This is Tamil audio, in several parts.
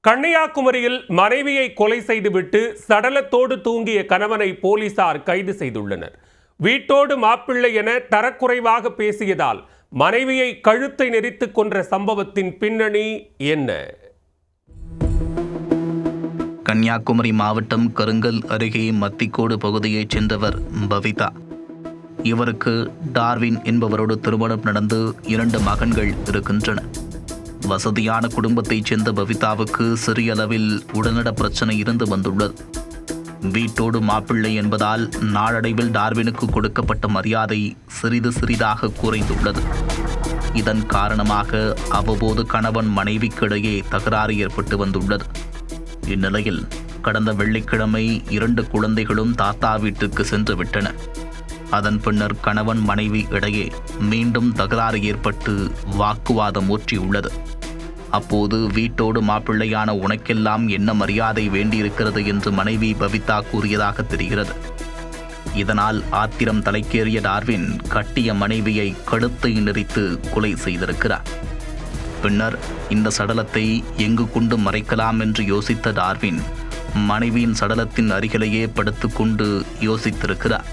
கன்னியாகுமரியில் மனைவியை கொலை செய்துவிட்டு சடலத்தோடு தூங்கிய கணவனை போலீசார் கைது செய்துள்ளனர். வீட்டோடு மாப்பிள்ளை என தரக்குறைவாக பேசியதால் மனைவியை கழுத்தை நெரித்து கொன்ற சம்பவத்தின் பின்னணி என்ன? கன்னியாகுமரி மாவட்டம் கருங்கல் அருகே மத்திக்கோடு பகுதியைச் சேர்ந்தவர் பவிதா. இவருக்கு டார்வின் என்பவரோடு திருமணம் நடந்து 2 மகன்கள் இருக்கின்றனர். வசதியான குடும்பத்தைச் சேர்ந்த பவிதாவுக்கு சிறிய அளவில் உடல்நல பிரச்சனை இருந்து வந்துள்ளது. வீட்டோடு மாப்பிள்ளை என்பதால் நாளடைவில் டார்வினுக்கு கொடுக்கப்பட்ட மரியாதை சிறிதாக குறைந்துள்ளது. இதன் காரணமாக அவ்வப்போது கணவன் மனைவிக்கிடையே தகராறு ஏற்பட்டு வந்துள்ளது. இந்நிலையில் கடந்த வெள்ளிக்கிழமை 2 குழந்தைகளும் தாத்தா வீட்டுக்கு சென்று விட்டன. அதன் பின்னர் கணவன் மனைவி இடையே மீண்டும் தகராறு ஏற்பட்டு வாக்குவாதம் ஊற்றியுள்ளது. அப்போது வீட்டோடு மாப்பிள்ளையான உனக்கெல்லாம் என்ன மரியாதை வேண்டியிருக்கிறது என்று மனைவி பவிதா கூறியதாக தெரிகிறது. இதனால் ஆத்திரம் தலைக்கேறிய டார்வின் கட்டிய மனைவியை கழுத்தை நெரித்து கொலை செய்திருக்கிறார். பின்னர் இந்த சடலத்தை எங்கு கொண்டு மறைக்கலாம் என்று யோசித்த டார்வின் மனைவியின் சடலத்தின் அருகிலேயே படுத்துக்கொண்டு யோசித்திருக்கிறார்.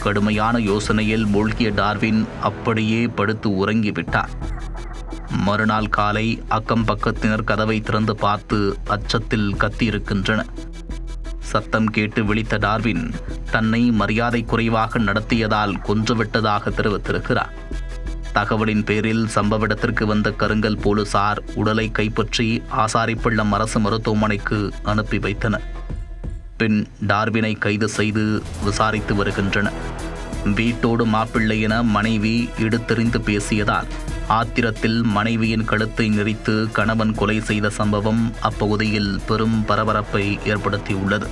கடுமையான யோசனையில் மூழ்கிய டார்வின் அப்படியே படுத்து உறங்கிவிட்டார். மறுநாள் காலை அக்கம் பக்கத்தினர் கதவை திறந்து பார்த்து அச்சத்தில் கத்தியிருக்கின்றனர். சத்தம் கேட்டு விழித்த டார்வின் தன்னை மரியாதை குறைவாக நடத்தியதால் கொன்றுவிட்டதாக தெரிவித்திருக்கிறார். தகவலின் பேரில் சம்பவ இடத்திற்கு வந்த கருங்கல் போலீசார் உடலை கைப்பற்றி ஆசாரிப்பள்ளம் அரசு மருத்துவமனைக்கு அனுப்பி வைத்தனர். பின் டார்வினை கைது செய்து விசாரித்து வருகின்றனர். வீட்டோடு மாப்பிள்ளை என மனைவி எடுத்தெறிந்து பேசியதால் ஆத்திரத்தில் மனைவியின் கழுத்தை நெரித்து கணவன் கொலை செய்த சம்பவம் அப்பகுதியில் பெரும் பரபரப்பை ஏற்படுத்தியுள்ளது.